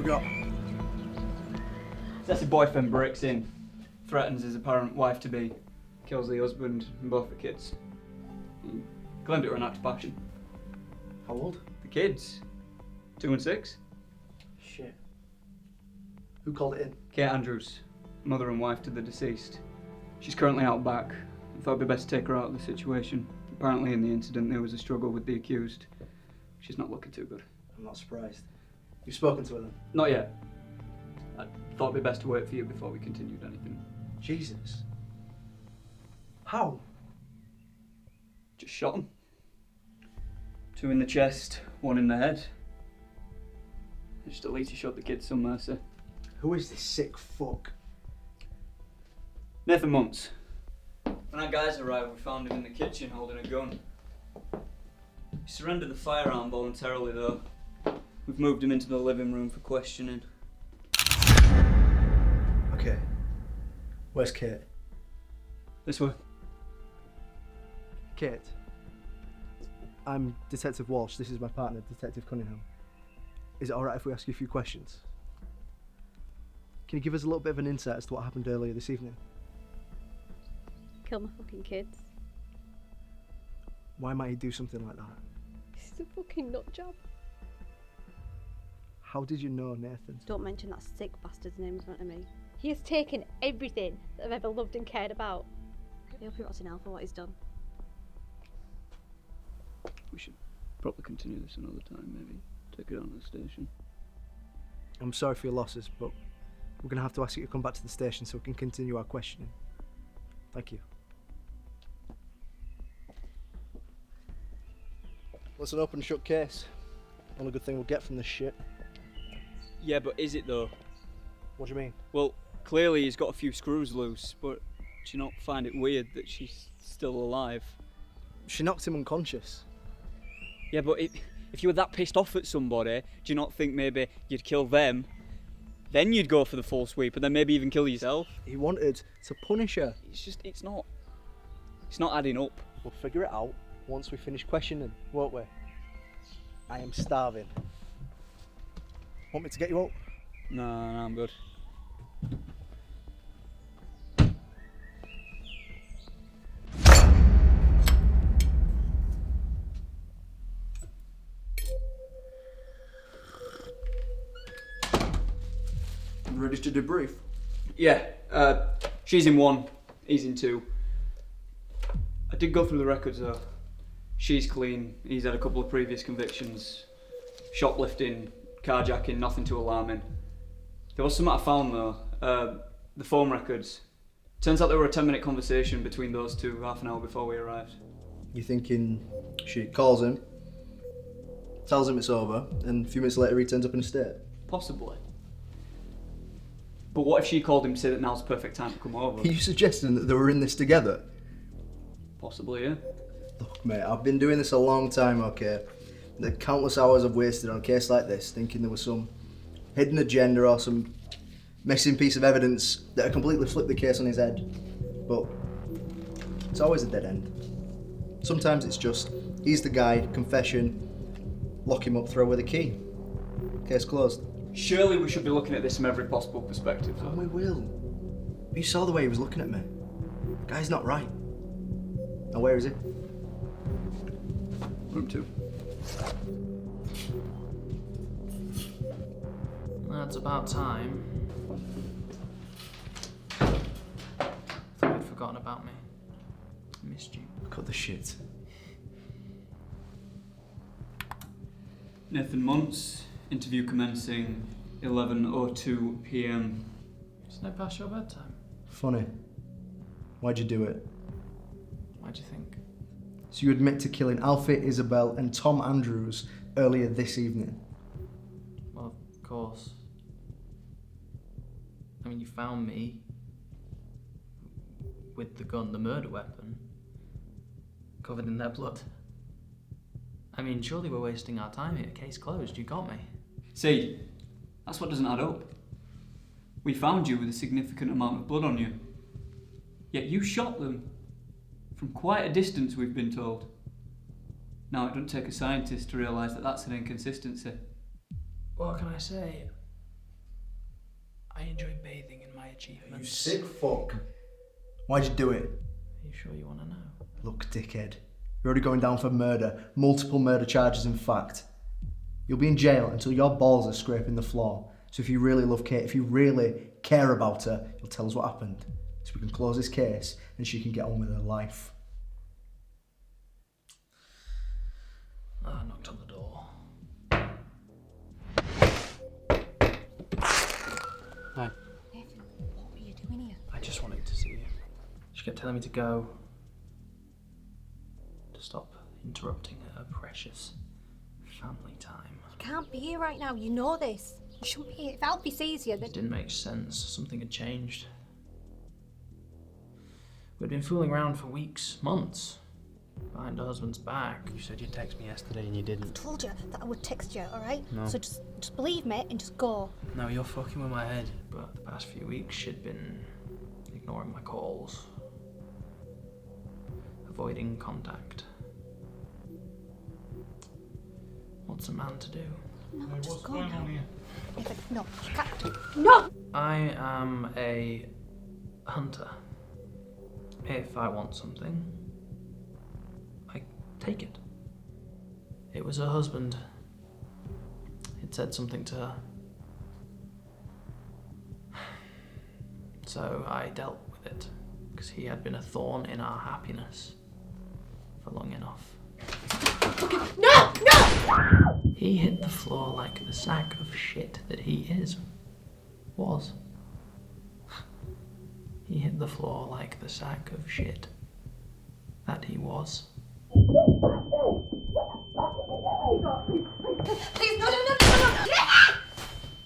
we got? Sassy boyfriend breaks in, threatens his apparent wife-to-be, kills the husband and both the kids. He claimed it were an act of passion. How old? The kids, 2 and 6. Shit. Who called it in? Kate Andrews, mother and wife to the deceased. She's currently out back. I thought it'd be best to take her out of the situation. Apparently in the incident there was a struggle with the accused. She's not looking too good. I'm not surprised. You've spoken to her then? Not yet. I thought it'd be best to wait for you before we continued anything. Jesus. How? Just shot him. 2 in the chest, 1 in the head. Just at least he showed the kids some mercy. Who is this sick fuck? Nathan Muntz. When our guys arrived, we found him in the kitchen holding a gun. He surrendered the firearm voluntarily though. We've moved him into the living room for questioning. Okay. Where's Kate? This way. Kate. I'm Detective Walsh. This is my partner, Detective Cunningham. Is it alright if we ask you a few questions? Can you give us a little bit of an insight as to what happened earlier this evening? Kill my fucking kids. Why might he do something like that? This is a fucking nut job. How did you know Nathan? Don't mention that sick bastard's name in front of me. He has taken everything that I've ever loved and cared about. I hope he rots in hell for what he's done. We should probably continue this another time, maybe. Take it on to the station. I'm sorry for your losses, but we're going to have to ask you to come back to the station so we can continue our questioning. Thank you. Well, it's an open and shut case. Only good thing we'll get from this shit. Yeah, but is it though? What do you mean? Well, clearly he's got a few screws loose, but do you not find it weird that she's still alive? She knocked him unconscious. Yeah, but if you were that pissed off at somebody, do you not think maybe you'd kill them, then you'd go for the full sweep, and then maybe even kill yourself? He wanted to punish her. It's not adding up. We'll figure it out once we finish questioning, won't we? I am starving. Want me to get you out? No, I'm good. Ready to debrief? Yeah, she's in 1, he's in 2. I did go through the records though. She's clean, he's had a couple of previous convictions. Shoplifting, carjacking, nothing too alarming. There was something I found though, the phone records. Turns out there were a 10-minute conversation between those two half an hour before we arrived. You thinking she calls him, tells him it's over, and a few minutes later he turns up in a state? Possibly. But what if she called him to say that now's the perfect time to come over? Are you suggesting that they were in this together? Possibly, yeah. Look, mate, I've been doing this a long time, okay? The countless hours I've wasted on a case like this, thinking there was some hidden agenda or some missing piece of evidence that had completely flipped the case on his head. But it's always a dead end. Sometimes it's just, he's the guy, confession, lock him up, throw away the key. Case closed. Surely we should be looking at this from every possible perspective, though. And we will. You saw the way he was looking at me. The guy's not right. Now where is he? Room 2. That's about time. Thought you'd forgotten about me. Missed you. Cut the shit. Nathan Muntz, interview commencing 11:02 p.m. It's no past your bedtime. Funny. Why'd you do it? Why'd you think? So you admit to killing Alfie, Isabel and Tom Andrews earlier this evening? Well, of course. I mean, you found me with the gun, the murder weapon, covered in their blood. I mean, surely we're wasting our time here. Case closed, you got me. See, that's what doesn't add up. We found you with a significant amount of blood on you. Yet you shot them from quite a distance, we've been told. Now, it doesn't take a scientist to realise that that's an inconsistency. What can I say? I enjoy bathing in my achievements. You sick fuck. Why'd you do it? Are you sure you want to know? Look, dickhead. You're already going down for murder. Multiple murder charges, in fact. You'll be in jail until your balls are scraping the floor. So if you really love Kate, if you really care about her, you'll tell us what happened. So we can close this case and she can get on with her life. I knocked on the door. Hi. Nathan, what were you doing here? I just wanted to see you. She kept telling me to go. To stop interrupting her precious family time. You can't be here right now, you know this. You shouldn't be here. If Alfie sees you, then... It didn't make sense. Something had changed. We'd been fooling around for weeks, months, behind her husband's back. You said you'd text me yesterday and you I didn't. told you that I would text you, alright? No. So just believe me and just go. No, you're fucking with my head. But the past few weeks, she'd been ignoring my calls, avoiding contact. What's a man to do? No, just go now. Nathan, no, you can't. No! I am a hunter. If I want something, I take it. It was her husband. He'd said something to her. So I dealt with it, because he had been a thorn in our happiness for long enough. No! No! He hit the floor like the sack of shit that he was. He hit the floor like the sack of shit that he was. Please, no, no, no, no, no!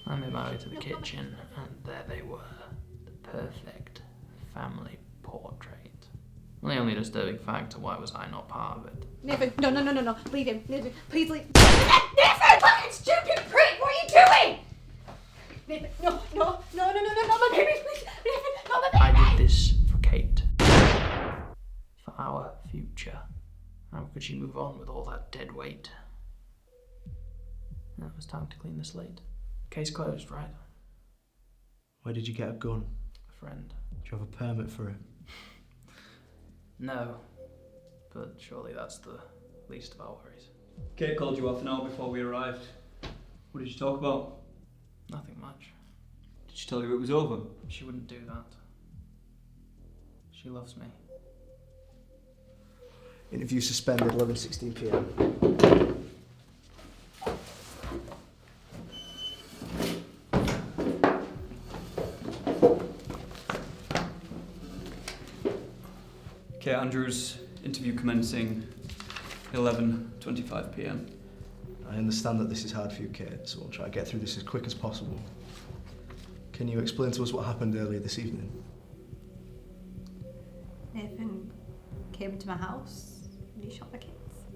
I made my way to the kitchen, and there they were, the perfect family portrait. Well, the only disturbing factor, why was I not part of it? Nathan, no, no, no, no, no. Leave him. Nathan, please leave. Nathan! Fucking stupid prick! What are you doing? Nathan, no, no, no, no, no, no, no, my baby, please. Nathan, no, my baby. I did this for Kate. For our future. How could she move on with all that dead weight? Now it was time to clean the slate. Case closed, right? Where did you get a gun? A friend. Do you have a permit for it? No. But surely that's the least of our worries. Kate called you half an hour before we arrived. What did you talk about? Nothing much. Did she tell you it was over? She wouldn't do that. She loves me. Interview suspended, 11:16 p.m. Kate Andrews, interview commencing 11:25 p.m. I understand that this is hard for you, Kate, so we'll try to get through this as quick as possible. Can you explain to us what happened earlier this evening? Nathan came to my house and he shot the kids.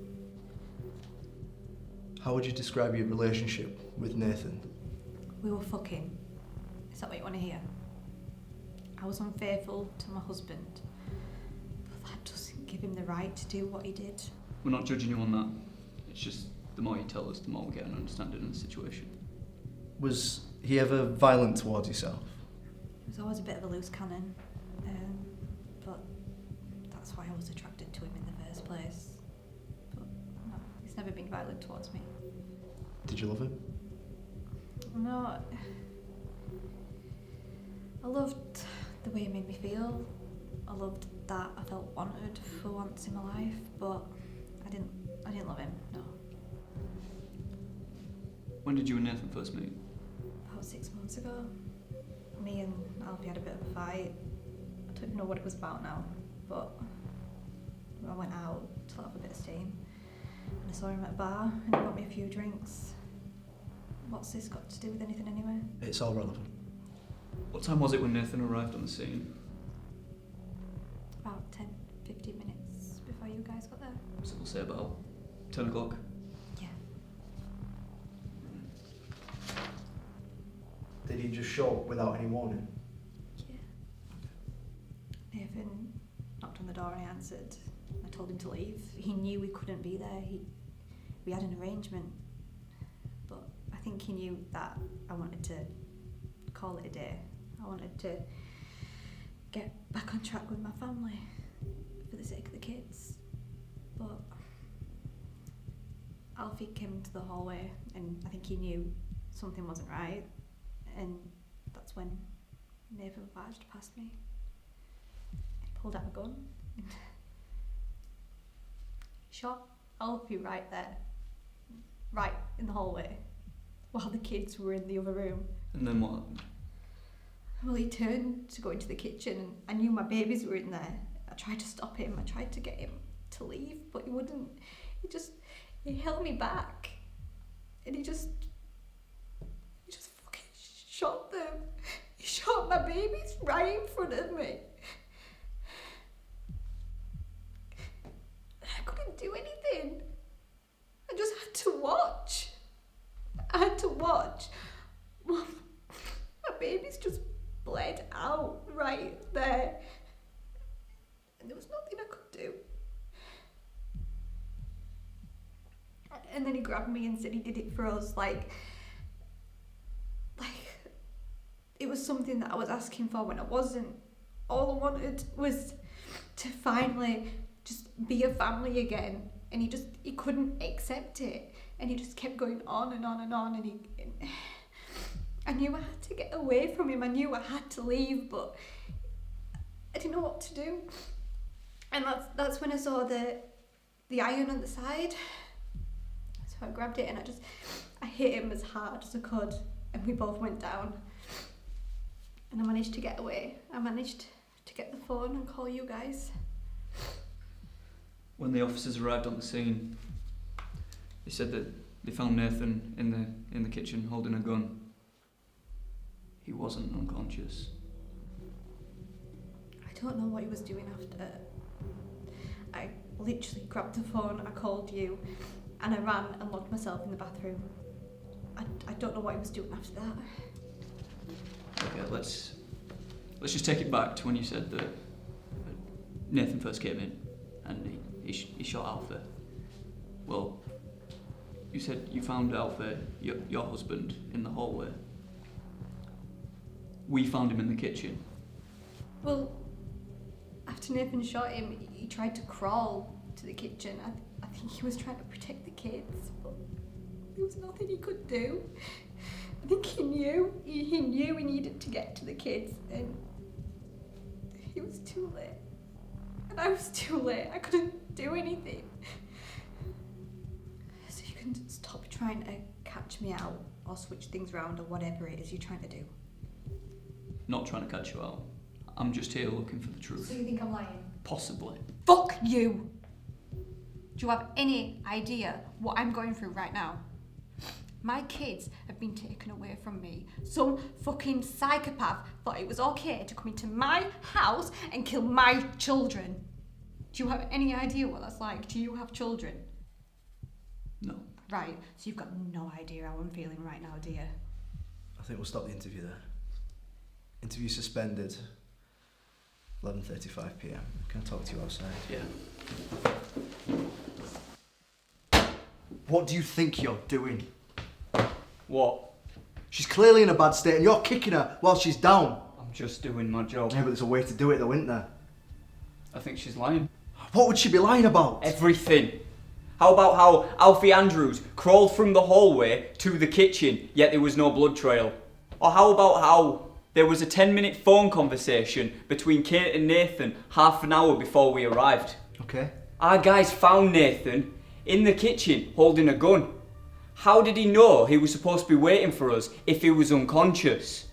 How would you describe your relationship with Nathan? We were fucking. Is that what you want to hear? I was unfaithful to my husband, but that doesn't give him the right to do what he did. We're not judging you on that. It's just the more you tell us, the more we get an understanding of the situation. Was he ever violent towards yourself? He was always a bit of a loose cannon, but that's why I was attracted to him in the first place. But no, he's never been violent towards me. Did you love him? No, I loved the way he made me feel. I loved that I felt wanted for once in my life, but I didn't love him, no. When did you and Nathan first meet? About 6 months ago. Me and Alfie had a bit of a fight. I don't even know what it was about now, but I went out to let off a bit of steam. And I saw him at a bar and he bought me a few drinks. What's this got to do with anything anyway? It's all relevant. What time was it when Nathan arrived on the scene? About 10-15 minutes before you guys got there. So we'll say about 10 o'clock. Yeah. Did he just show up without any warning? Yeah. Nathan knocked on the door and he answered. I told him to leave. He knew we couldn't be there. We had an arrangement. But I think he knew that I wanted to call it a day. I wanted to get back on track with my family for the sake of the kids. But Alfie came into the hallway and I think he knew something wasn't right, and that's when Nathan barged past me. He pulled out a gun and shot Alfie right there, right in the hallway, while the kids were in the other room. And then what happened? Well, he turned to go into the kitchen and I knew my babies were in there. I tried to stop him, I tried to get him to leave, but he wouldn't. He held me back, and he just fucking shot them. He shot my babies right in front of me. I couldn't do anything. I just had to watch. I had to watch. Well, my babies just bled out right there. And there was nothing I could do. And then he grabbed me and said he did it for us, like it was something that I was asking for when I wasn't. All I wanted was to finally just be a family again, and he couldn't accept it, and he just kept going on and on and on, and I knew I had to get away from him, I knew I had to leave, but I didn't know what to do. And that's when I saw the iron on the side. So I grabbed it and I hit him as hard as I could, and we both went down. And I managed to get away. I managed to get the phone and call you guys. When the officers arrived on the scene, they said that they found Nathan in the kitchen holding a gun. He wasn't unconscious. I don't know what he was doing after. I literally grabbed the phone, I called you, and I ran and locked myself in the bathroom. I don't know what he was doing after that. Okay, let's just take it back to when you said that Nathan first came in and he shot Alfie. Well, you said you found Alfie, your husband, in the hallway. We found him in the kitchen. Well, after Nathan shot him, he tried to crawl to the kitchen. I think he was trying to protect the kids, but there was nothing he could do. I think he knew he needed to get to the kids, and he was too late. And I was too late. I couldn't do anything. So you can stop trying to catch me out or switch things around or whatever it is you're trying to do. Not trying to catch you out. I'm just here looking for the truth. So you think I'm lying? Possibly. Fuck you! Do you have any idea what I'm going through right now? My kids have been taken away from me. Some fucking psychopath thought it was okay to come into my house and kill my children. Do you have any idea what that's like? Do you have children? No. Right, so you've got no idea how I'm feeling right now, do you? I think we'll stop the interview there. Interview suspended. 11:35 p.m. Can I talk to you outside? Yeah. What do you think you're doing? What? She's clearly in a bad state and you're kicking her while she's down. I'm just doing my job. Yeah, but there's a way to do it though, isn't there? I think she's lying. What would she be lying about? Everything. How about how Alfie Andrews crawled from the hallway to the kitchen, yet there was no blood trail? Or how about how there was a 10-minute phone conversation between Kate and Nathan half an hour before we arrived? Okay. Our guys found Nathan in the kitchen holding a gun. How did he know he was supposed to be waiting for us if he was unconscious?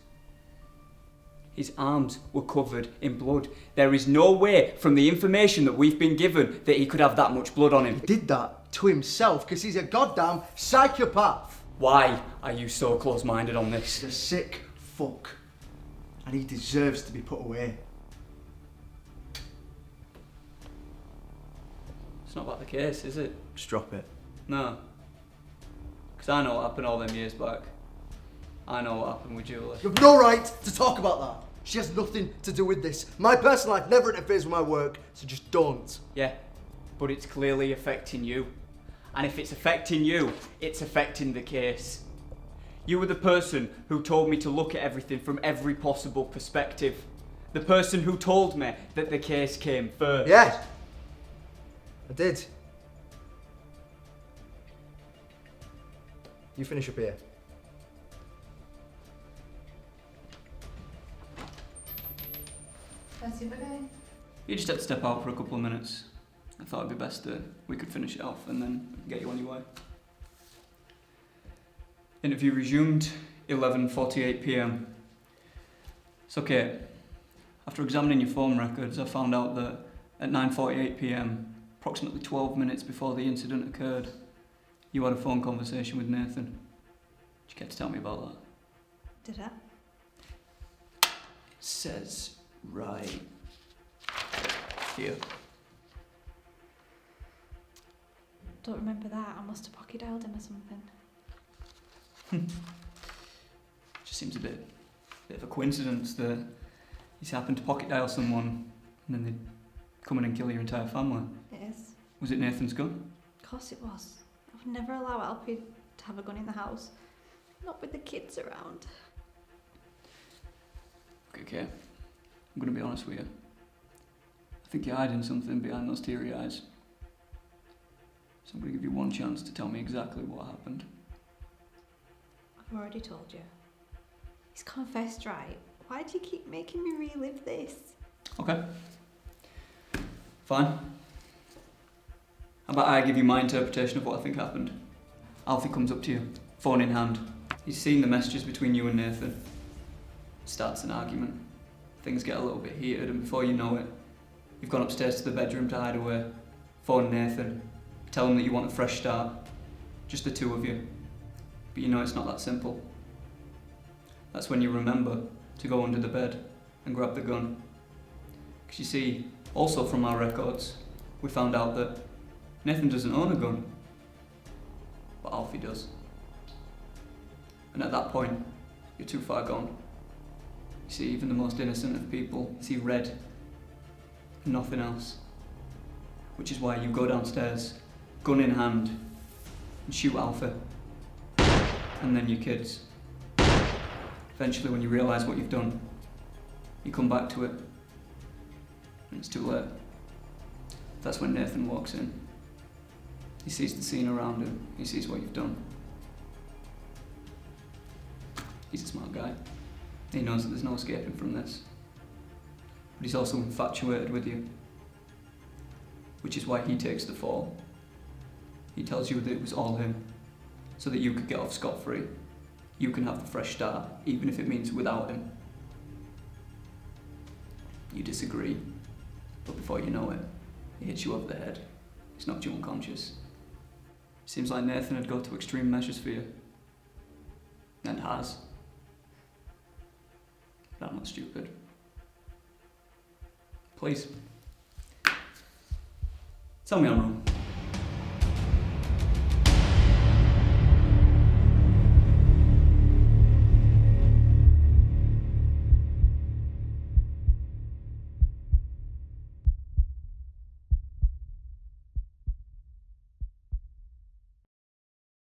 His arms were covered in blood. There is no way, from the information that we've been given, that he could have that much blood on him. He did that to himself because he's a goddamn psychopath. Why are you so close-minded on this? He's a sick fuck. And he deserves to be put away. It's not about the case, is it? Just drop it. No. Because I know what happened all them years back. I know what happened with Julie. You have no right to talk about that. She has nothing to do with this. My personal life never interferes with my work, so just don't. Yeah, but it's clearly affecting you. And if it's affecting you, it's affecting the case. You were the person who told me to look at everything from every possible perspective. The person who told me that the case came first. Yeah, I did. You finish up here. That's the other guy. You just had to step out for a couple of minutes. I thought it'd be best that we could finish it off and then get you on your way. Interview resumed, 11:48 p.m. It's okay. After examining your phone records, I found out that at 9:48 p.m, approximately 12 minutes before the incident occurred, you had a phone conversation with Nathan. Did you care to tell me about that? Did I? Says right here. Don't remember that. I must have pocket dialed him or something. Just seems a bit of a coincidence that he's happened to pocket dial someone and then they come in and kill your entire family. It is. Was it Nathan's gun? Of course it was. I would never allow Alfie to have a gun in the house. Not with the kids around. Okay. I'm gonna be honest with you. I think you're hiding something behind those teary eyes. So I'm gonna give you one chance to tell me exactly what happened. I've already told you. He's confessed, right? Why do you keep making me relive this? Okay. Fine. How about I give you my interpretation of what I think happened? Alfie comes up to you, phone in hand. He's seen the messages between you and Nathan. Starts an argument. Things get a little bit heated, and before you know it, you've gone upstairs to the bedroom to hide away. Phone Nathan. Tell him that you want a fresh start. Just the two of you. But you know it's not that simple. That's when you remember to go under the bed and grab the gun. Because you see, also from our records, we found out that Nathan doesn't own a gun, but Alfie does. And at that point, you're too far gone. You see, even the most innocent of people see red and nothing else. Which is why you go downstairs, gun in hand, and shoot Alfie. And then your kids. Eventually, when you realise what you've done, you come back to it, and it's too late. That's when Nathan walks in. He sees the scene around him, he sees what you've done. He's a smart guy. He knows that there's no escaping from this. But he's also infatuated with you. Which is why he takes the fall. He tells you that it was all him, so that you could get off scot-free. You can have the fresh start, even if it means without him. You disagree, but before you know it, he hits you over the head. He's knocked you unconscious. Seems like Nathan had gone to extreme measures for you. And has. But I'm not stupid. Please. Tell me I'm wrong.